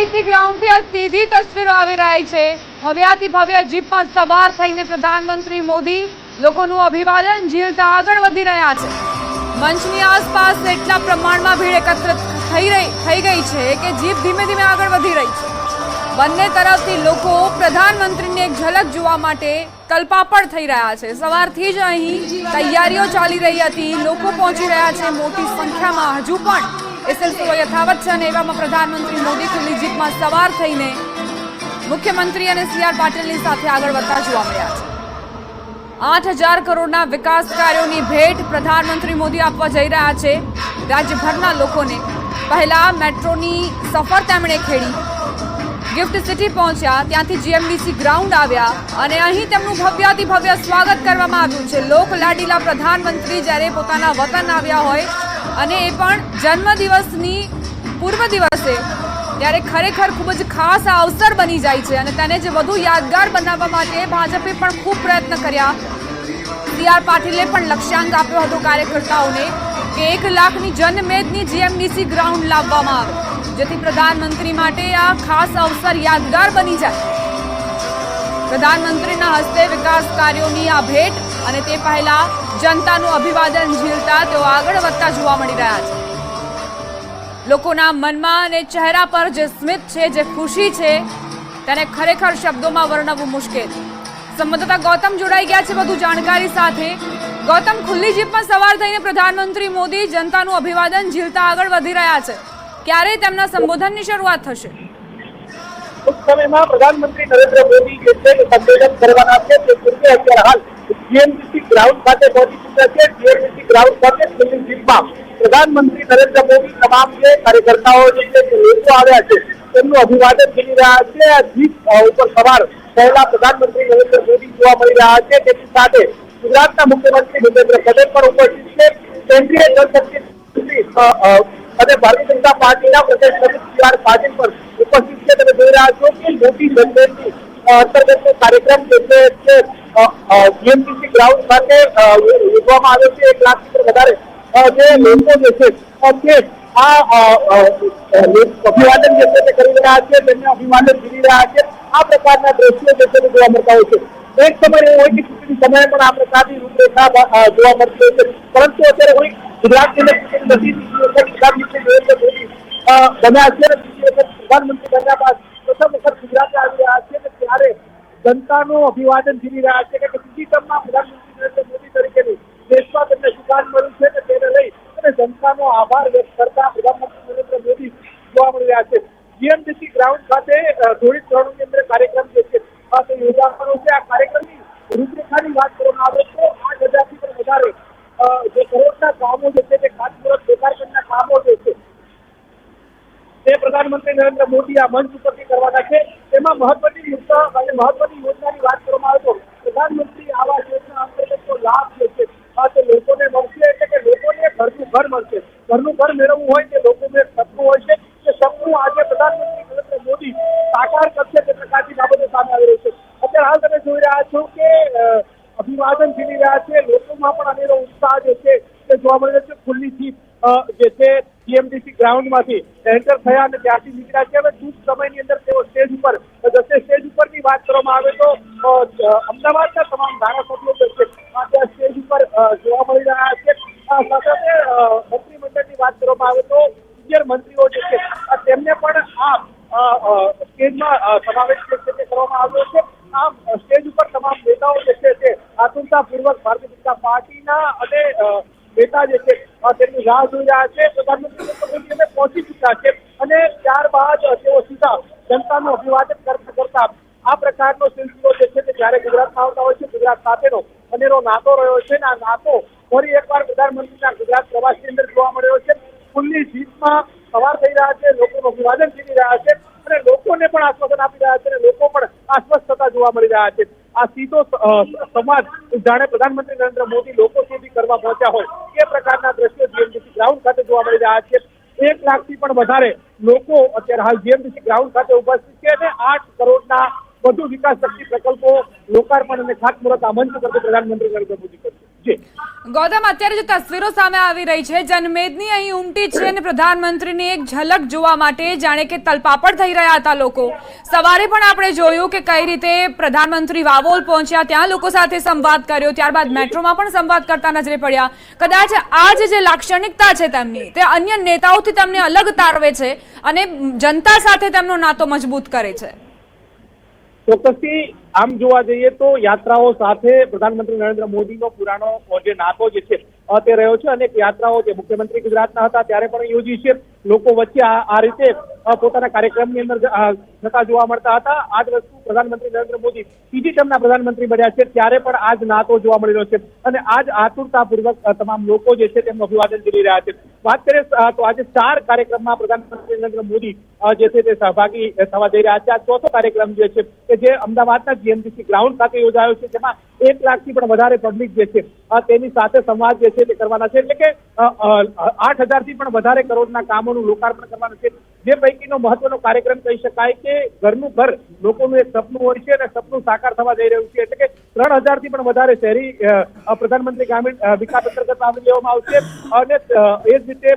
GMDC ગ્રાઉન્ડથી આ સીધી તસવીરો આવી રહી છે। ભવ્યાતિ ભવ્ય જીપમાં સવાર થઈને પ્રધાનમંત્રી મોદી લોકોનું અભિવાદન ઝીલતા આગળ વધી રહ્યા છે। મંચની આસપાસ એટલા પ્રમાણમાં ભીડ એકત્રિત થઈ ગઈ છે કે જીપ ધીમે ધીમે આગળ વધી રહી છે। બંને તરફથી લોકો પ્રધાનમંત્રીની એક ઝલક જોવા માટે તલપાપડ થઈ રહ્યા છે। સવારથી જ અહીં તૈયારીઓ ચાલી રહી હતી, લોકો પહોંચી રહ્યા છે મોટી સંખ્યામાં। હજુ પણ એ સિલસિલો યથાવત છે અને એવામાં પ્રધાનમંત્રી મોદી ખુલ્લી જીપમાં સવાર થઈને મુખ્યમંત્રી અને CR પાટીલની સાથે આગળ વધતા જોવા મળ્યા છે। 8,000 કરોડના વિકાસ કાર્યોની ભેટ પ્રધાનમંત્રી મોદી આપવા જઈ રહ્યા છે રાજ્યભરના લોકોને। પહેલા મેટ્રોની સફર તેમણે ખેડી, ગિફ્ટ સિટી પહોંચ્યા, ત્યાંથી જીએમડીસી ગ્રાઉન્ડ આવ્યા અને અહીં તેમનું ભવ્યાતિ ભવ્ય સ્વાગત કરવામાં આવ્યું છે। લોક લાડીલા પ્રધાનમંત્રી જ્યારે પોતાના વતન આવ્યા હોય અને એ પણ જન્મદિવસની પૂર્વ દિવસે, ત્યારે ખરેખર ખૂબ જ ખાસ આ અવસર બની જાય છે અને તેને જે વધુ યાદગાર બનાવવા માટે ભાજપે પણ ખૂબ પ્રયત્ન કર્યા। CR પાટીલે પણ લક્ષ્યાંક આપ્યો હતો કાર્યકર્તાઓને કે 1 લાખની જનમેદની જીએમડીસી ગ્રાઉન્ડ લાવવામાં આવે, જેથી પ્રધાનમંત્રી માટે આ ખાસ અવસર યાદગાર બની જાય। પ્રધાનમંત્રીના હસ્તે વિકાસ કાર્યોની આ ભેટ અને તે પહેલા જનતાનું અભિવાદન ઝીલતા તેઓ આગળ વધતા જોવા મળી રહ્યા છે। લોકોના મનમાં અને ચહેરા પર જે સ્મિત છે, જે ખુશી છે, તેને ખરેખર શબ્દોમાં વર્ણવવું મુશ્કેલ। સંવાદદાતા ગૌતમ જોડાઈ ગયા છે વધુ જાણકારી સાથે। ગૌતમ, ખુલ્લી જીપમાં સવાર થઈને પ્રધાનમંત્રી મોદી જનતાનું અભિવાદન ઝીલતા આગળ વધી રહ્યા છે, ક્યારે તેમના સંબોધનની શરૂઆત થશે? ટૂંક સમયમાં પ્રધાનમંત્રી નરેન્દ્ર મોદી જે છે સંબોધન કરવાના છે તે પૂર્વે અત્યારે હાલ જીએમડીસી ગ્રાઉન્ડ ખાતે પહોંચી ચૂક્યા છે। જીએમડીસી ગ્રાઉન્ડ ખાતે ખુલ્લી જીપમાં પ્રધાનમંત્રી નરેન્દ્ર મોદી તમામ જે કાર્યકર્તાઓ જે છે લોકો આવ્યા છે તેમનું અભિવાદન કરી રહ્યા છે। આ જીપ ઉપર સવાર પહેલા પ્રધાનમંત્રી નરેન્દ્ર મોદી જોવા મળી રહ્યા છે। તેની સાથે ગુજરાતના મુખ્યમંત્રી ભૂપેન્દ્ર પટેલ પણ ઉપસ્થિત છે। કેન્દ્રીય જળશક્તિ અને ભારતીય જનતા પાર્ટીના પ્રદેશ પ્રમુખ CR પાટીલ પણ ઉપસ્થિત છે। તમે જોઈ રહ્યા છો કે મોટી જનમેદની અંતર્ગતનો કાર્યક્રમ જે છે જીએમડીસી ગ્રાઉન્ડ ખાતે યોજવામાં આવ્યો છે। 1 લાખથી પણ વધારે જે લોકો જે છે તે આ અભિવાદન જે છે તે કરી રહ્યા છે, તેમને અભિવાદન કરી રહ્યા છે। આ પ્રકારના દ્રશ્યો જે છે જોવા મળતા હોય છે। એક સમય એવો હોય કે ચૂંટણી સમયે પણ આ પ્રકારની રૂપરેખા જોવા મળતી હોય છે, પરંતુ અત્યારે કોઈ ગુજરાતની અંદર ચૂંટણી નથી। પ્રધાનમંત્રી નરેન્દ્ર મોદી બન્યા છે અને બીજી વખત પ્રધાનમંત્રી બન્યા બાદ પ્રથમ વખત ગુજરાતે આવી રહ્યા છે અને ત્યારે જનતાનું અભિવાદન કરી રહ્યા છે કે બીજી ટર્મમાં પ્રધાનમંત્રી નરેન્દ્ર મોદી તરીકેની દેશમાં તેમને સુકાન મળ્યું છે અને તેને લઈ અને જનતાનો આભાર વ્યક્ત કરતા પ્રધાનમંત્રી નરેન્દ્ર મોદી જોવા મળી રહ્યા છે। જીએમડીસી ગ્રાઉન્ડ ખાતે થોડી ક્ષણોની અંદર કાર્યક્રમ જે છે તે યોજાવાનો છે। આ કાર્યક્રમની રૂપરેખાની વાત કરવામાં આવે તો 8,000થી પણ વધારે જે કરોડના કામો જે છે તે ખાતમુહૂર્ત લોકાર્પણના કામો જે છે તે પ્રધાનમંત્રી નરેન્દ્ર મોદી આ મંચ ઉપરથી કરવાના છે। તેમાં મહત્વની મુદ્દા અને મહત્વની યોજનાની વાત કરવામાં આવે તો પ્રધાનમંત્રી આવાસ યોજના અંતર્ગતનો લાભ જે છે તે લોકોને મળશે, એટલે કે લોકોને ઘરનું ઘર મળશે। ઘરનું ઘર મેળવવું હોય તે લોકોનું એક સપનું હોય છે, તે સપનું આજે પ્રધાનમંત્રી નરેન્દ્ર મોદી સાકાર કરશે તે પ્રકારની બાબતો સામે આવી રહી છે। અત્યારે હાલ તમે જોઈ રહ્યા છો કે અભિવાદન કરી રહ્યા છે, લોકોમાં પણ અનેરો ઉત્સાહ જે છે તે જોવા મળી રહ્યો છે। ખુલ્લી જીપ જે છે જીએમડીસી ગ્રાઉન્ડમાંથી એન્ટર થયા અને ત્યાંથી નીકળ્યા છે। હવે ટૂંક સમયની અંદર તેઓ સ્ટેજ ઉપર જશે। સ્ટેજ ઉપરની વાત કરવામાં આવે તો અમદાવાદના તમામ ધારાસભ્યો જે છે ત્યાં સ્ટેજ ઉપર જોવા મળી રહ્યા છે। સાથે મંત્રીમંડળની વાત કરવામાં આવે તો સિનિયર મંત્રીઓ જે છે તેમને પણ આ સ્ટેજમાં સમાવેશ કરવામાં આવ્યો છે। આમ સ્ટેજ ઉપર તમામ નેતાઓ જે છે તે આતુરતાપૂર્વક ભારતીય જનતા પાર્ટીના અને નેતા જે છે તેમની રાહ જોઈ રહ્યા છે। પ્રધાનમંત્રી નરેન્દ્ર મોદી પહોંચી ચૂક્યા છે અને ત્યારબાદ તેઓ સીધા જનતાનું અભિવાદન કરતા આ પ્રકારનો સિલસિલો જે છે તે જ્યારે ગુજરાતમાં આવતા હોય છે, ગુજરાત સાથેનો અનેરો નાતો રહ્યો છે અને આ નાતો ફરી એકવાર પ્રધાનમંત્રીના ગુજરાત પ્રવાસની અંદર જોવા મળ્યો છે। ખુલ્લી જીપમાં સવાર થઈ રહ્યા છે, લોકોનું અભિવાદન કરી રહ્યા છે અને લોકોને પણ આશ્વાસન આપી રહ્યા છે અને લોકો પણ આશ્વસ્ત થતા જોવા મળી રહ્યા છે। આ સીધો સંવાદ જાણે પ્રધાનમંત્રી નરેન્દ્ર મોદી લોકો સુધી કરવા પહોંચ્યા હોય એ પ્રકારના દ્રશ્યો જીએમડીસી ગ્રાઉન્ડ ખાતે જોવા મળી રહ્યા છે। 1 લાખથી પણ વધારે લોકો અત્યારે હાલ જીએમડીસી ગ્રાઉન્ડ ખાતે ઉપસ્થિત છે અને 8 કરોડના વધુ વિકાસ લક્ષી પ્રકલ્પો લોકાર્પણ અને ખાતમુહૂર્ત આ મંચ પરથી પ્રધાનમંત્રી નરેન્દ્ર મોદી કરશે। જી ગૌતમ, અત્યારે જે તસવીરો સામે આવી રહી છે, જનમેદની અહીં ઉમટી છે અને પ્રધાનમંત્રીની એક ઝલક જોવા માટે જાણે કે તલપાપડ થઈ રહ્યા હતા લોકો. સવારે પણ આપણે જોયું કે કઈ રીતે પ્રધાનમંત્રી વાવોલ પહોંચ્યા, ત્યાં લોકો સાથે સંવાદ કર્યો, ત્યારબાદ મેટ્રોમાં પણ સંવાદ કરતા નજરે પડ્યા. કદાચ આ જે લાક્ષણિકતા છે તેમની, તે અન્ય નેતાઓથી તેમને અલગ તારવે છે અને જનતા સાથે તેમનો નાતો મજબૂત કરે છે. ચોક્કસથી આમ જોવા જઈએ તો યાત્રાઓ સાથે પ્રધાનમંત્રી નરેન્દ્ર મોદીનો પુરાણો જે નાતો જે છે તે રહ્યો છે. અનેક યાત્રાઓ જે મુખ્યમંત્રી ગુજરાતના હતા ત્યારે પણ યોજી છે. લોકો વચ્ચે આ રીતે પોતાના કાર્યક્રમની અંદર થતા જોવા મળતા હતા. આ જ વસ્તુ પ્રધાનમંત્રી નરેન્દ્ર મોદી ત્રીજી ટર્મના પ્રધાનમંત્રી બન્યા છે ત્યારે પણ આ જ નાતો જોવા મળી રહ્યો છે અને આ જ આતુરતાપૂર્વક તમામ લોકો જે છે તેમનું અભિવાદન કરી રહ્યા છે. વાત કરીએ તો આજે 4 કાર્યક્રમમાં પ્રધાનમંત્રી નરેન્દ્ર મોદી જે છે તે સહભાગી થવા જઈ રહ્યા છે. આ ચોથો કાર્યક્રમ જે છે કે જે અમદાવાદના જીએમડીસી ગ્રાઉન્ડ ખાતે યોજાયો છે, જેમાં 1 લાખથી પણ વધારે પબ્લિક જે છે તેની સાથે સંવાદ જે છે તે કરવાના છે. એટલે કે 8,000થી પણ વધારે કરોડના કામોનું લોકાર્પણ કરવાનું છે. જે પૈકીનો મહત્વનો કાર્યક્રમ કહી શકાય કે ઘરનું ઘર લોકોનું એક સપનું હોય છે અને સપનું સાકાર થવા જઈ રહ્યું છે. એટલે કે 3,000થી પણ વધારે શહેરી પ્રધાનમંત્રી ગ્રામીણ વિકાસ અંતર્ગત આવરી લેવામાં આવશે અને એ જ રીતે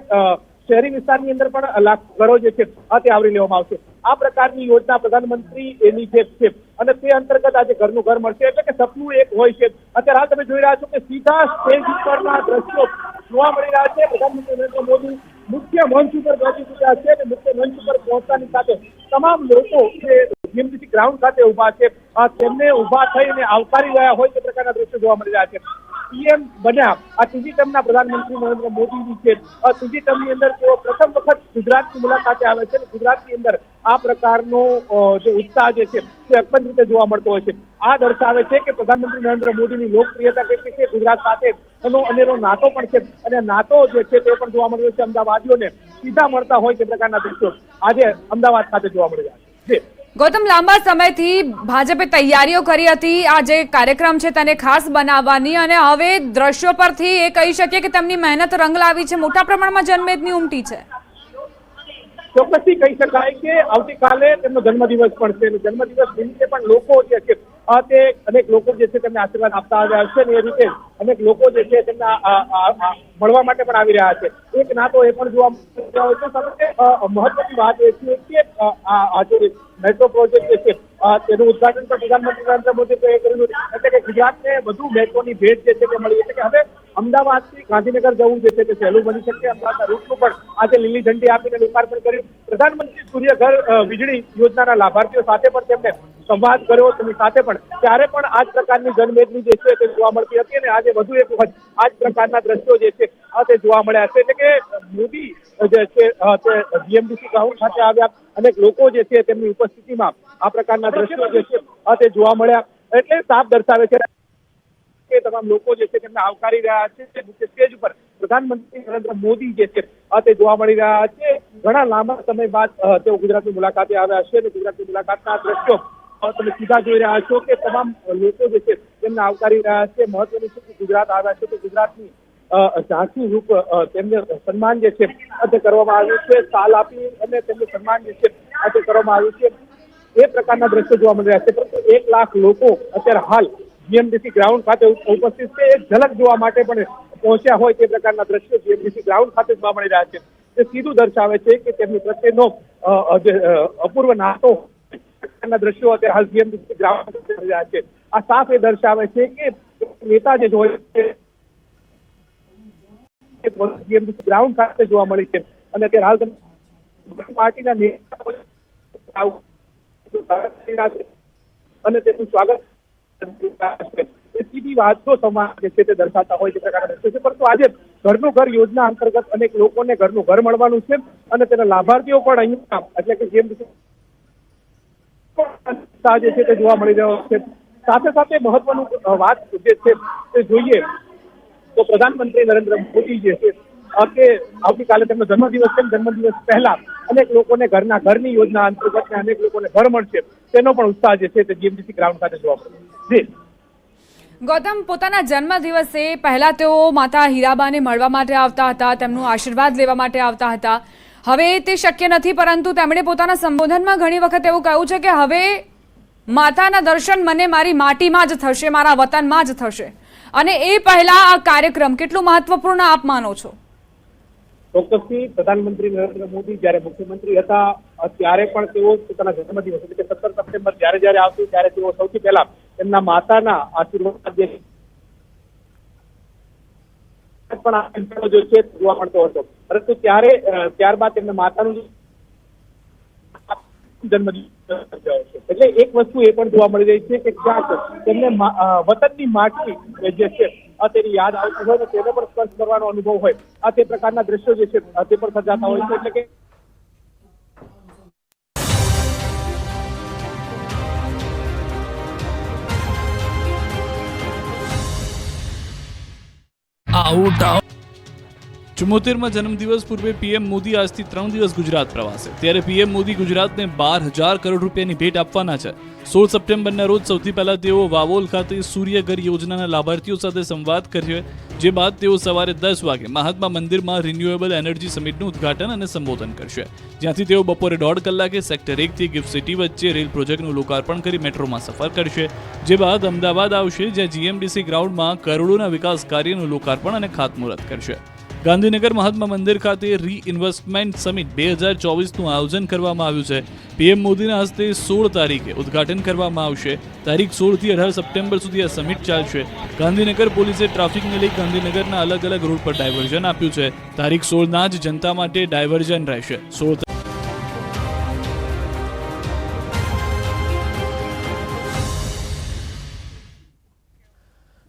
શહેરી વિસ્તારની અંદર પણ લાખ ઘરો જે છે તે આવરી લેવામાં આવશે. આ પ્રકારની યોજના પ્રધાનમંત્રી એની જે છે અને તે અંતર્ગત આજે ઘરનું ઘર મળશે. એટલે કે સપનું એક હોય છે. અત્યારે હાલ તમે જોઈ રહ્યા છો કે સીધા સ્ટેજ ઉપરના દ્રશ્યો જોવા મળી રહ્યા છે. પ્રધાનમંત્રી નરેન્દ્ર મોદી મુખ્ય મંચ ઉપર પહોંચી ચૂક્યા છે અને મુખ્ય મંચ ઉપર પહોંચતાની સાથે તમામ લોકો જે જીએમડીસી ગ્રાઉન્ડ ખાતે ઉભા છે તેમને ઉભા થઈને આવકારી રહ્યા હોય તે પ્રકારના દ્રશ્યો જોવા મળી રહ્યા છે. પીએમ બન્યા આ ત્રીજી ટર્મના પ્રધાનમંત્રી નરેન્દ્ર મોદીની છે. ત્રીજી ટર્મની અંદર તેઓ પ્રથમ વખત ગુજરાતની મુલાકાતે આવે છે અને ગુજરાતની અંદર આ પ્રકારનો જે ઉત્સાહ જે છે તે અકબંધ રીતે જોવા મળતો હોય છે. આ દર્શાવે છે કે પ્રધાનમંત્રી નરેન્દ્ર મોદીની લોકપ્રિયતા કેટલી છે, ગુજરાત સાથે એનો અનેરો નાતો પણ છે અને નાતો જે છે તે પણ જોવા મળી રહ્યો છે. અમદાવાદીઓને સીધા મળતા હોય તે પ્રકારના દ્રશ્યો આજે અમદાવાદ ખાતે જોવા મળી રહ્યા છે. ગૌતમ, લાંબા સમયથી ભાજપે તૈયારીઓ કરી હતી આ જે કાર્યક્રમ છે તેને ખાસ બનાવવાની, અને હવે દ્રશ્યો પરથી એ કહી શકીએ કે તેમની મહેનત રંગ લાવી છે. મોટા પ્રમાણમાં જનમેદની ઉમટી છે. ચોક્કસથી કહી શકાય કે આવતીકાલે તેમનો જન્મદિવસ પણ છે. જન્મદિવસ નિમિત્તે પણ લોકો જે છે તે અનેક લોકો જે છે તેમને આશીર્વાદ આપતા આવ્યા છે અને એ રીતે અનેક લોકો જે છે તેમના મળવા માટે પણ આવી રહ્યા છે. એક નાતો એ પણ જોવા મળી રહ્યો છે. સાથે મહત્વની વાત એ છે કે આ જે મેટ્રો પ્રોજેક્ટ જે છે તેનું ઉદઘાટન પણ પ્રધાનમંત્રી નરેન્દ્ર મોદીએ કર્યું. એટલે કે ગુજરાતને વધુ મેટ્રોની ભેટ જે છે તે મળી. એટલે કે હવે અમદાવાદથી ગાંધીનગર જવું જે છે તે સહેલું બની શકશે. અમદાવાદના રૂટનું પણ આજે લીલી ઝંડી આપીને લોકાર્પણ કર્યું. પ્રધાનમંત્રી સૂર્ય ઘર વીજળી યોજનાના લાભાર્થીઓ સાથે પણ તેમને સંવાદ કર્યો. તેની સાથે પણ ત્યારે પણ આ જ પ્રકારની જનમેદની જે છે તે જોવા મળતી હતી અને આજે વધુ એક વખત આ જ પ્રકારના દ્રશ્યો જે છે તે જોવા મળ્યા છે. એટલે કે મોદી જે છે તે જીએમડીસી ગ્રાઉન્ડ ખાતે આવ્યા. અનેક લોકો જે છે તેમની ઉપસ્થિતિમાં આ પ્રકારના દ્રશ્યો જે છે તે જોવા મળ્યા. એટલે સાફ દર્શાવે છે કે તમામ લોકો જે છે તેમને આવકારી રહ્યા છે. મુખ્ય સ્ટેજ ઉપર પ્રધાનમંત્રી નરેન્દ્ર મોદી જે છે તે જોવા મળી રહ્યા છે. ઘણા લાંબા સમય બાદ તેઓ ગુજરાતની મુલાકાતે આવ્યા છે અને ગુજરાતની મુલાકાતના દ્રશ્યો તમે સીધા જોઈ રહ્યા છો કે તમામ લોકો જે છે તેમને આવકારી રહ્યા છે. મહત્વનું છે કે ગુજરાત આવ્યા છે તો ગુજરાતની ઝાંખી રૂપ તેમને સન્માન જે છે તે કરવામાં આવ્યું છે. સાલ આપી અને તેમને સન્માન જે છે તે કરવામાં આવ્યું છે. એ પ્રકારના દ્રશ્યો જોવા મળી રહ્યા છે. પરંતુ 1 લાખ લોકો અત્યારે હાલ જીએમડીસી ગ્રાઉન્ડ ખાતે ઉપસ્થિત છે. એક ઝલક જોવા માટે પણ પહોંચ્યા હોય તે પ્રકારના દ્રશ્યો જીએમડીસી ગ્રાઉન્ડ ખાતે જોવા મળી રહ્યા છે. તે સીધું દર્શાવે છે કે તેમની પ્રત્યેનો જે અપૂર્વ નાતો દ્રશ્યો અત્યારે હાલ જીએમડીસી ગ્રાઉન્ડ ખાતે મળી રહ્યા છે. આ સાફ એ દર્શાવે છે કે નેતા જે હોય છે જીએમડીસી ગ્રાઉન્ડ ખાતે જોવા મળી છે અને અત્યારે હાલ પાર્ટીના નેતાઓ અને તેનું સ્વાગત સીધી વાતનો સમાજ જે છે તે દર્શાવતા હોય તે પ્રકારના દ્રશ્યો છે. પરંતુ આજે ઘરનું ઘર યોજના અંતર્ગત અનેક લોકોને ઘરનું ઘર મળવાનું છે અને તેના લાભાર્થીઓ પણ અહીંયા એટલે કે જીએમડીસી જે છે તે જોવા મળી રહ્યો છે. સાથે સાથે મહત્વનું વાત જે છે તે જોઈએ તો પ્રધાનમંત્રી નરેન્દ્ર મોદી જે છે કે આવતીકાલે તેમનો જન્મદિવસ છે. જન્મદિવસ પહેલા અનેક લોકોને ઘરની યોજના અંતર્ગત અનેક લોકોને ઘર મળશે તેનો પણ ઉત્સાહ જે છે તે જીએમડીસી ગ્રાઉન્ડ ખાતે જોવા મળશે. ગૌતમ, પોતાના જન્મદિવસે પહેલા તેઓ માતા હીરાબાને મળવા માટે આવતા હતા, તેમનું આશીર્વાદ લેવા માટે આવતા હતા. હવે તે શક્ય નથી, પરંતુ તેમણે પોતાના સંબોધનમાં ઘણી વખત એવું કહ્યું છે કે હવે માતાના દર્શન મને મારી માટીમાં જ થશે, મારા વતનમાં જ થશે. અને એ પહેલા આ કાર્યક્રમ કેટલો મહત્વપૂર્ણ આપ માનો છો? ચોક્કસથી પ્રધાનમંત્રી નરેન્દ્ર મોદી જ્યારે મુખ્યમંત્રી હતા ત્યારે પણ તેઓ પોતાના જન્મદિવસ એટલે કે 17 સપ્ટેમ્બર જ્યારે આવતી ત્યારે તેઓ સૌથી પહેલા એમના માતાના આશીર્વાદ પણ જે છે જોવા મળતો હતો, પરંતુ ત્યારબાદ તેમના માતાનું જન્મદિવસ છે. એટલે એક વસ્તુ એ પણ જોવા મળી રહી છે કે ક્યાંક તેમને વતનની માટી જે છે તેની યાદ આવતી હોય ને તેને પણ સ્પર્શ કરવાનો અનુભવ હોય, તે પ્રકારના દ્રશ્યો જે છે તે પણ સર્જાતા હોય છે. એટલે કે ચુમ્મોતેરમાં જન્મદિવસ પૂર્વે પીએમ મોદી આજથી 3 દિવસ ગુજરાત પ્રવાસે. ત્યારે પીએમ મોદી ગુજરાતને 12,000 કરોડ રૂપિયાની ભેટ આપવાના છે. 16 સપ્ટેમ્બરના રોજ સૌથી પહેલા તેઓ વાવોલ ખાતે સૂર્યઘર યોજનાના લાભાર્થીઓ સાથે સંવાદ કરશે, જે બાદ તેઓ સવારે 10 વાગે મહાત્મા મંદિરમાં રિન્યુએબલ એનર્જી સમિટનું ઉદ્ઘાટન અને સંબોધન કરશે, જ્યાંથી તેઓ બપોરે 1.5 કલાકે સેક્ટર 1 થી ગિફ્ટ સિટી વચ્ચે રેલ પ્રોજેક્ટનું લોકાર્પણ કરી મેટ્રોમાં સફર કરશે, જે બાદ અમદાવાદ આવશે, જ્યાં જીએમડીસી ગ્રાઉન્ડમાં કરોડોના વિકાસ કાર્યનું લોકાર્પણ અને ખાતમુહૂર્ત કરશે. ગાંધીનગર મહાત્મા મંદિર ખાતે રીઇન્વેસ્ટમેન્ટ સમિટ 2024નું આયોજન કરવામાં આવ્યું છે. પીએમ મોદીના હસ્તે 16 તારીખે ઉદ્ઘાટન કરવામાં આવશે. તારીખ 16 થી 18 સપ્ટેમ્બર સુધી આ સમિટ ચાલશે. ગાંધીનગર પોલીસે ટ્રાફિકને લઈ ગાંધીનગરના અલગ અલગ રોડ પર ડાયવર્ઝન આપ્યું છે. તારીખ 16ના જ જનતા માટે ડાયવર્ઝન રહેશે. 16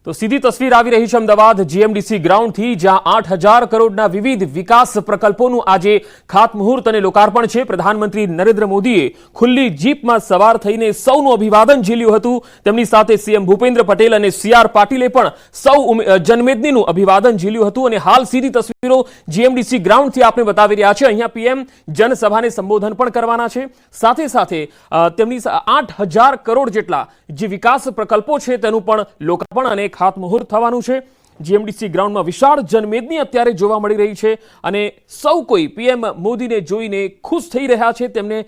તો સીધી તસવીર આવી રહી છે અમદાવાદ જીએમડીસી ગ્રાઉન્ડથી, જ્યાં 8,000 કરોડના વિવિધ વિકાસ પ્રકલ્પોનું આજે ખાતમુહૂર્ત અને લોકાર્પણ છે. પ્રધાનમંત્રી નરેન્દ્ર મોદીએ ખુલ્લી જીપમાં સવાર થઈને સૌનું અભિવાદન ઝીલ્યું હતું. તેમની સાથે સીએમ ભૂપેન્દ્ર પટેલ અને CR પાટીલે પણ સૌ જનમેદનીનું અભિવાદન ઝીલ્યું હતું. અને હાલ સીધી તસવીરો જીએમડીસી ગ્રાઉન્ડથી આપણે બતાવી રહ્યા છે. અહીંયા પીએમ જનસભાને સંબોધન પણ કરવાના છે. સાથે સાથે તેમની 8,000 કરોડ જેટલા જે વિકાસ પ્રકલ્પો છે તેનું પણ લોકાર્પણ અને ખાતમુહૂર્ત થવાનું છે. જીએમડીસી ગ્રાઉન્ડમાં વિશાળ જનમેદની અત્યારે જોવા મળી રહી છે અને સૌ કોઈ પીએમ મોદીને જોઈને ખુશ થઈ રહ્યા છે. તેમને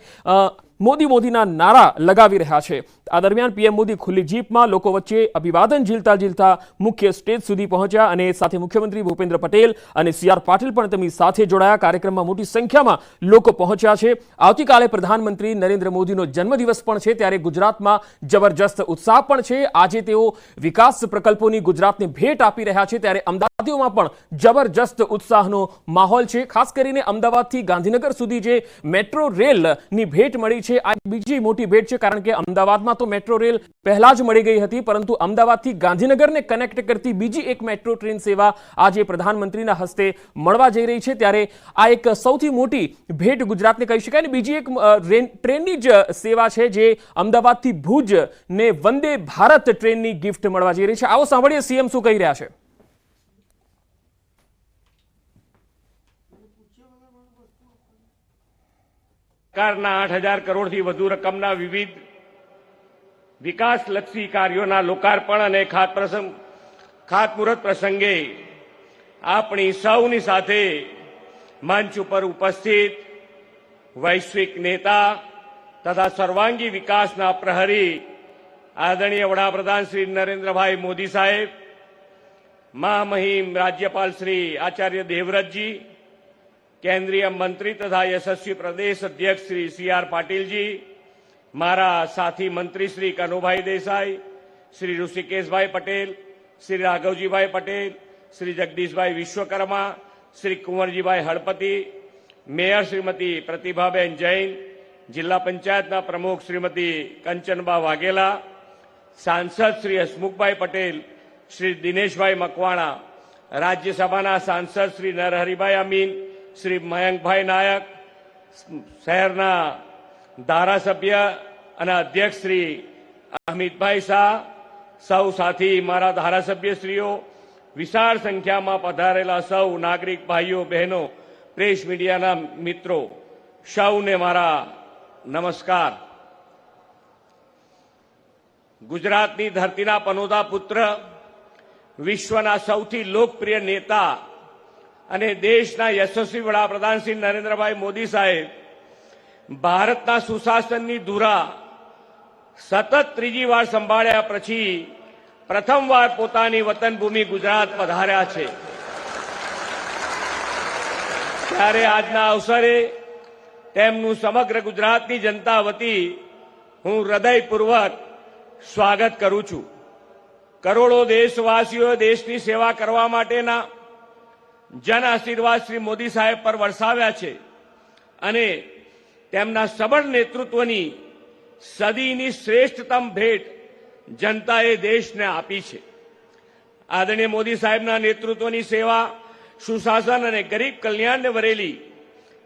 મોદીના નારા લગાવી રહ્યા છે. આ દરમિયાન પીએમ મોદી ખુલ્લી જીપમાં લોકો વચ્ચે અભિવાદન ઝીલતા મુખ્ય સ્ટેજ સુધી પહોંચ્યા અને સાથે મુખ્યમંત્રી ભૂપેન્દ્ર પટેલ અને CR પાટીલ પણ તેમની સાથે જોડાયા. કાર્યક્રમમાં મોટી સંખ્યામાં લોકો પહોંચ્યા છે. આવતીકાલે પ્રધાનમંત્રી નરેન્દ્ર મોદીનો જન્મદિવસ પણ છે, ત્યારે ગુજરાતમાં જબરજસ્ત ઉત્સાહ પણ છે. આજે તેઓ વિકાસ પ્રકલ્પોની ગુજરાતને ભેટ આપી રહ્યા છે, ત્યારે અમદાવાદીઓમાં પણ જબરજસ્ત ઉત્સાહનો માહોલ છે. ખાસ કરીને અમદાવાદથી ગાંધીનગર સુધી જે મેટ્રો રેલની ભેટ મળી છે, આ બીજી મોટી ભેટ છે. કારણ કે અમદાવાદમાં તો મેટ્રો રેલ પહેલા જ મળી ગઈ હતી, પરંતુ અમદાવાદથી ગાંધીનગરને કનેક્ટ કરતી બીજી એક મેટ્રો ટ્રેન સેવા આજે પ્રધાનમંત્રીના હસ્તે મળવા જઈ રહી છે. ત્યારે આ એક સૌથી મોટી ભેટ ગુજરાતને કહી શકાય. અને બીજી એક ટ્રેનની જ સેવા છે જે અમદાવાદથી ભુજ ને વંદે ભારત ટ્રેનની ગિફ્ટ મળવા જઈ રહી છે. આવો સાંભળીએ સીએમ શું કહી રહ્યા છે. સરકારના 8,000 કરોડથી વધુ રકમના વિવિધ વિકાસલક્ષી કાર્યોના લોકાર્પણ અને ખાતમુહૂર્ત પ્રસંગે આપણી સૌની સાથે મંચ ઉપર ઉપસ્થિત વૈશ્વિક નેતા તથા સર્વાંગી વિકાસના પ્રહરી આદરણીય વડાપ્રધાન શ્રી નરેન્દ્રભાઈ મોદી સાહેબ, મહામહિમ રાજ્યપાલ શ્રી આચાર્ય દેવવ્રતજી, કેન્દ્રીય મંત્રી તથા યશસ્વી પ્રદેશ અધ્યક્ષ શ્રી CR પાટીલજી, મારા સાથી મંત્રી શ્રી કનુભાઈ દેસાઈ, શ્રી ઋષિકેશભાઈ પટેલ, શ્રી રાઘવજીભાઈ પટેલ, શ્રી જગદીશભાઈ વિશ્વકર્મા, શ્રી કુંવરજીભાઈ હળપતિ, મેયર શ્રીમતી પ્રતિભાબેન જૈન, જિલ્લા પંચાયતના પ્રમુખ શ્રીમતી કંચનબા વાઘેલા, સાંસદ શ્રી હસમુખભાઈ પટેલ, શ્રી દિનેશભાઈ મકવાણા, રાજ્યસભાના સાંસદ શ્રી નરહરિભાઈ અમીન, શ્રી મયંકભાઈ નાયક, શહેરના ધારાસભ્ય અને અધ્યક્ષ શ્રી અમિતભાઈ શાહ, સૌ સાથી મારા ધારાસભ્યશ્રીઓ, વિશાળ સંખ્યામાં પધારેલા સૌ નાગરિક ભાઈઓ બહેનો, પ્રેસ મીડિયાના મિત્રો, સૌને મારા નમસ્કાર. ગુજરાતની ધરતીના પનોતા પુત્ર, વિશ્વના સૌથી લોકપ્રિય નેતા અને દેશના યશસ્વી વડાપ્રધાન શ્રી નરેન્દ્રભાઈ મોદી સાહેબ ભારતના સુશાસનની ધુરા સતત ત્રીજી વાર સંભાળ્યા પછી પ્રથમવાર પોતાની વતન ભૂમિ ગુજરાત પધાર્યા છે, ત્યારે આજના અવસરે તેમનું સમગ્ર ગુજરાતની જનતા વતી હું હૃદયપૂર્વક સ્વાગત કરું છું. કરોડો દેશવાસીઓએ દેશની સેવા કરવા માટેના જન આશીર્વાદ શ્રી મોદી સાહેબ પર વરસાવ્યા છે અને તેમના સબળ નેતૃત્વની સદીની શ્રેષ્ઠતમ ભેટ જનતાએ દેશને આપી છે. આદરણીય મોદી સાહેબના નેતૃત્વની સેવા, સુશાસન અને ગરીબ કલ્યાણને વરેલી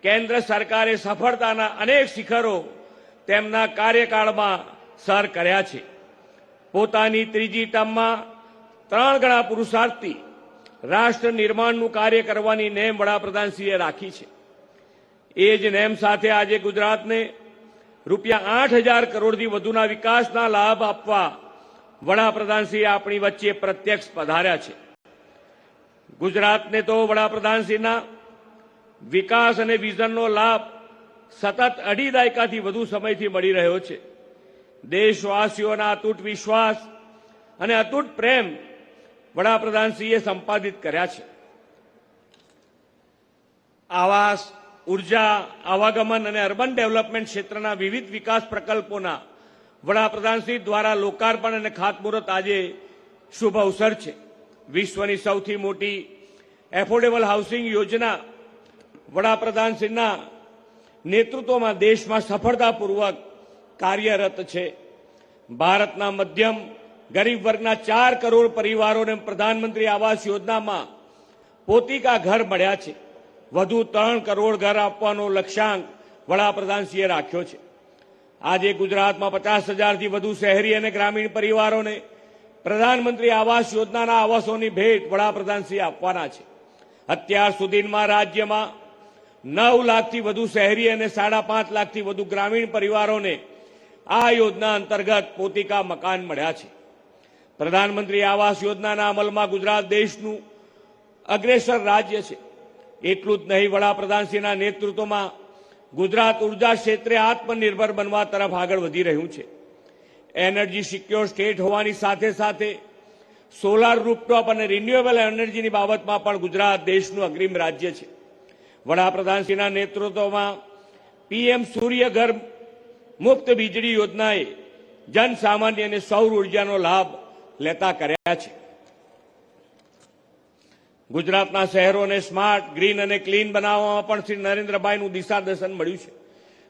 કેન્દ્ર સરકારે સફળતાના અનેક શિખરો તેમના કાર્યકાળમાં સર કર્યા છે. પોતાની ત્રીજી ટર્મમાં 3 ગણા પુરુષાર્થથી રાષ્ટ્ર નિર્માણનું કાર્ય કરવાની નેમ વડાપ્રધાનશ્રીએ રાખી છે. એ જ નેમ સાથે આજે ગુજરાતને રૂપિયા 8,000 કરોડથી વધુના વિકાસના લાભ આપવા વડાપ્રધાનશ્રીએ આપણી વચ્ચે પ્રત્યક્ષ પધાર્યા છે. ગુજરાતને તો વડાપ્રધાનશ્રીના વિકાસ અને વિઝનનો લાભ સતત 2.5 દાયકાથી વધુ સમયથી મળી રહ્યો છે. દેશવાસીઓના અતૂટ વિશ્વાસ અને અતૂટ પ્રેમ વડાપ્રધાનશ્રીએ સંપાદિત કર્યા છે. આવાસ, ઉર્જા, આવાગમન અને અર્બન ડેવલપમેન્ટ ક્ષેત્રના વિવિધ વિકાસ પ્રકલ્પોના વડાપ્રધાનશ્રી દ્વારા લોકાર્પણ અને ખાતમુહૂર્ત આજે શુભ અવસર છે. વિશ્વની સૌથી મોટી એફોર્ડેબલ હાઉસિંગ યોજના વડાપ્રધાનશ્રીના નેતૃત્વમાં દેશમાં સફળતાપૂર્વક કાર્યરત છે. ભારતના મધ્યમ ગરીબ વર્ગના 4 કરોડ પરિવારોને પ્રધાનમંત્રી આવાસ યોજનામાં પોતિકા ઘર મળ્યા છે. વધુ 3 કરોડ ઘર આપવાનો લક્ષ્યાંક વડાપ્રધાનશ્રીએ રાખ્યો છે. આજે ગુજરાતમાં 50,000થી વધુ શહેરી અને ગ્રામીણ પરિવારોને પ્રધાનમંત્રી આવાસ યોજનાના આવાસોની ભેટ વડાપ્રધાનશ્રી આપવાના છે. અત્યાર સુધીમાં રાજ્યમાં 9 લાખથી વધુ શહેરી અને 5.5 લાખથી વધુ ગ્રામીણ પરિવારોને આ યોજના અંતર્ગત પોતિકા મકાન મળ્યા છે. પ્રધાનમંત્રી આવાસ યોજનાના અમલમાં ગુજરાત દેશનું અગ્રેસર રાજ્ય છે. એટલું જ નહીં, વડાપ્રધાનશ્રીના નેતૃત્વમાં ગુજરાત ઉર્જા ક્ષેત્રે આત્મનિર્ભર બનવા તરફ આગળ વધી રહ્યું છે. એનર્જી સિક્યોર સ્ટેટ હોવાની સાથે સાથે સોલાર રૂફટોપ અને રિન્યુએબલ એનર્જીની બાબતમાં પણ ગુજરાત દેશનું અગ્રીમ રાજ્ય છે. વડાપ્રધાનશ્રીના નેતૃત્વમાં પીએમ સૂર્યઘર મુક્ત વીજળી યોજનાએ જનસામાન્ય અને સૌર ઉર્જાનો લાભ લેતા કર્યા છે. ગુજરાતના શહેરોને સ્માર્ટ, ગ્રીન અને ક્લીન બનાવવામાં પણ શ્રી નરેન્દ્રભાઈનું દિશાદર્શન મળ્યું છે.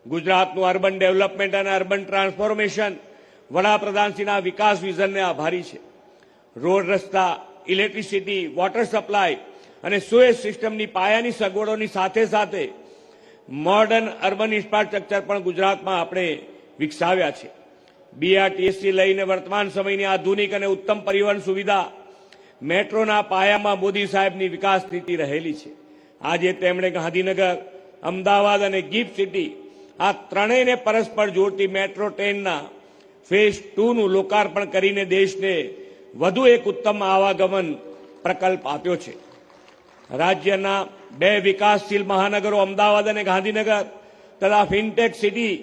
ગુજરાતનું અર્બન ડેવલપમેન્ટ અને અર્બન ટ્રાન્સફોર્મેશન વડાપ્રધાનશ્રીના વિકાસ વિઝનને આભારી છે. રોડ, રસ્તા, ઇલેક્ટ્રિસિટી, વોટર સપ્લાય અને સુએજ સિસ્ટમની પાયાની સગવડોની સાથે સાથે મોડર્ન અર્બન ઇન્ફ્રાસ્ટ્રક્ચર પણ ગુજરાતમાં આપણે વિકસાવ્યા છે. બીઆરટીએસથી લઈને વર્તમાન સમયની આધુનિક અને ઉત્તમ પરિવહન સુવિધા મેટ્રોના પાયામાં મોદી સાહેબની વિકાસ નીતિ રહેલી છે. આજે તેમણે ગાંધીનગર, અમદાવાદ અને ગિફ્ટ સિટી આ ત્રણેયને પરસ્પર જોડતી મેટ્રો ટ્રેનના ફેઝ 2નું લોકાર્પણ કરીને દેશને વધુ એક ઉત્તમ આવાગમન પ્રકલ્પ આપ્યો છે. રાજ્યના 2 વિકાસશીલ મહાનગરો અમદાવાદ અને ગાંધીનગર તથા ફિનટેક સિટી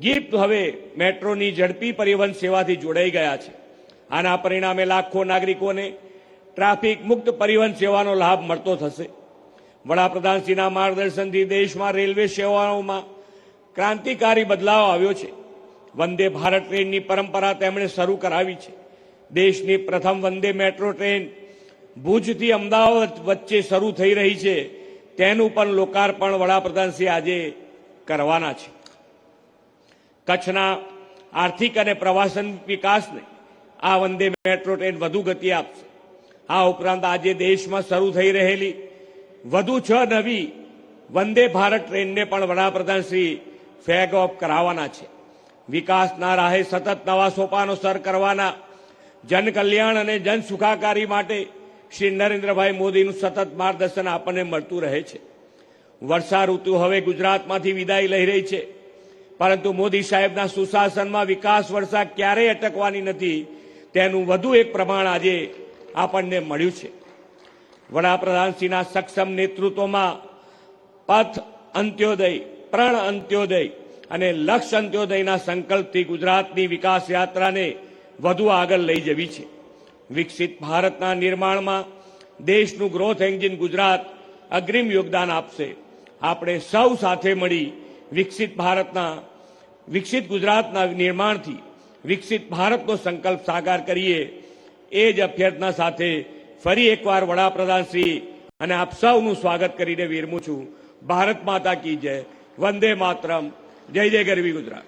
ગિફ્ટ હવે મેટ્રોની ઝડપી પરિવહન સેવાથી જોડાઈ ગયા છે. આના પરિણામે લાખો નાગરિકોને ટ્રાફિક મુક્ત પરિવહન સેવાનો લાભ મળતો થશે. વડાપ્રધાનશ્રીના માર્ગદર્શનથી દેશમાં રેલવે સેવાઓમાં ક્રાંતિકારી બદલાવ આવ્યો છે. વંદે ભારત ટ્રેનની પરંપરા તેમણે શરૂ કરાવી છે. દેશની પ્રથમ વંદે મેટ્રો ટ્રેન ભુજથી અમદાવાદ વચ્ચે શરૂ થઈ રહી છે. તેનું પણ લોકાર્પણ વડાપ્રધાનશ્રી આજે કરવાના છે. કચ્છના આર્થિક અને પ્રવાસન વિકાસને આ વંદે મેટ્રો ટ્રેન વધુ ગતિ આપશે. આ ઉપરાંત આજે દેશમાં શરૂ થઈ રહેલી વધુ 6 નવી વંદે ભારત ટ્રેનને પણ વડાપ્રધાનશ્રી ફ્લેગ ઓફ કરાવવાના છે. વિકાસના રાહે સતત નવા સોપાનો સર કરવાના જનકલ્યાણ અને જન સુખાકારી માટે શ્રી નરેન્દ્રભાઈ મોદીનું સતત માર્ગદર્શન આપણને મળતું રહે છે. વર્ષા ઋતુ હવે ગુજરાતમાંથી વિદાય લઈ રહી છે, પરંતુ મોદી સાહેબના સુશાસનમાં વિકાસ વર્ષા ક્યારેય અટકવાની નથી, તેનું વધુ એક પ્રમાણ આજે આપણને મળ્યું છે. વડાપ્રધાનશ્રીના સક્ષમ નેતૃત્વમાં પથ અંત્યોદય, પ્રણ અંત્યોદય અને લક્ષ્ય અંત્યોદયના સંકલ્પથી ગુજરાતની વિકાસ યાત્રાને વધુ આગળ લઈ જવી છે. વિકસિત ભારતના નિર્માણમાં દેશનું ગ્રોથ એન્જિન ગુજરાત અગ્રીમ યોગદાન આપશે. આપણે સૌ સાથે મળી વિકસિત ગુજરાતના નિર્માણથી વિકસિત ભારતનો સંકલ્પ સાકાર કરીએ. એ જ અભ્યર્થના સાથે ફરી એકવાર વડાપ્રધાન શ્રી અને આપ સૌનું સ્વાગત કરીને વિરમું છું. ભારત માતા કી જય. વંદે માતરમ. જય જય ગરવી ગુજરાત.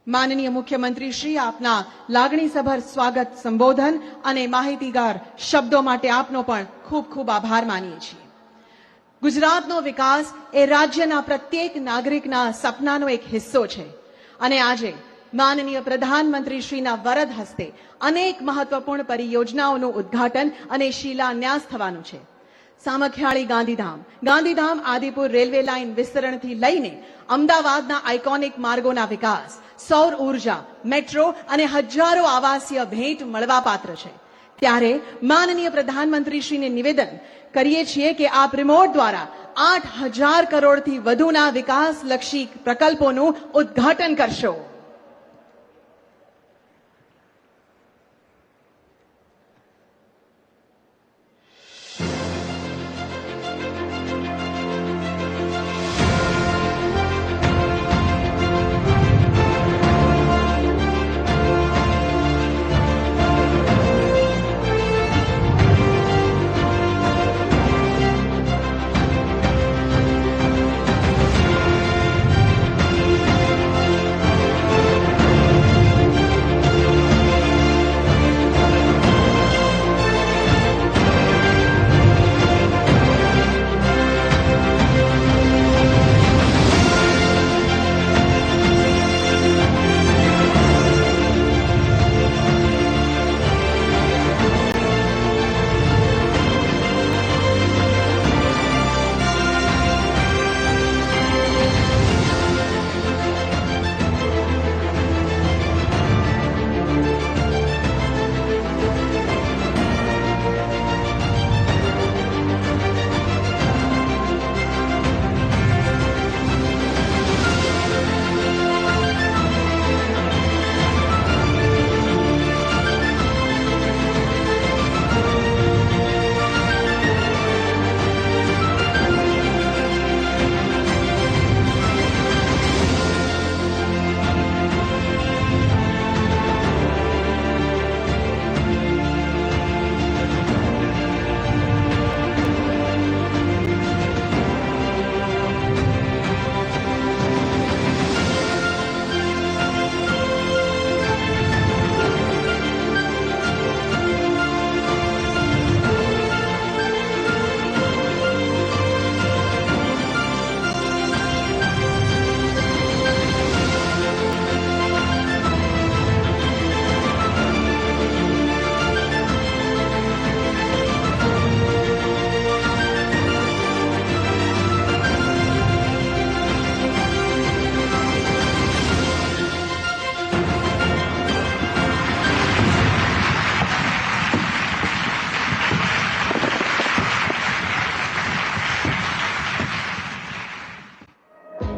માનનીય મુખ્યમંત્રી શ્રી, આપના લાગણીસભર સ્વાગત, સંબોધન અને માહિતીગાર શબ્દો માટે આપનો પણ ખૂબ ખૂબ આભાર માનીએ છીએ. ગુજરાતનો વિકાસ એ રાજ્યના પ્રત્યેક નાગરિકના સપનાનો એક હિસ્સો છે અને આજે માનનીય પ્રધાનમંત્રી શ્રીના વરદ હસ્તે અનેક મહત્વપૂર્ણ પરિયોજનાઓનું ઉદ્ઘાટન અને શિલાન્યાસ થવાનું છે. સામખિયાળી ગાંધીધામ આદિપુર રેલવે લાઇન વિસ્તરણથી લઈને અમદાવાદના આઇકોનિક માર્ગોના વિકાસ, સૌર ઉર્જા, મેટ્રો અને હજારો આવાસીય ભેટ મળવાપાત્ર છે. ત્યારે માનનીય પ્રધાનમંત્રીશ્રીને નિવેદન કરીએ છીએ કે આપ રિમોટ દ્વારા 8,000 કરોડથી વધુના વિકાસલક્ષી પ્રકલ્પોનું ઉદ્ઘાટન કરશો.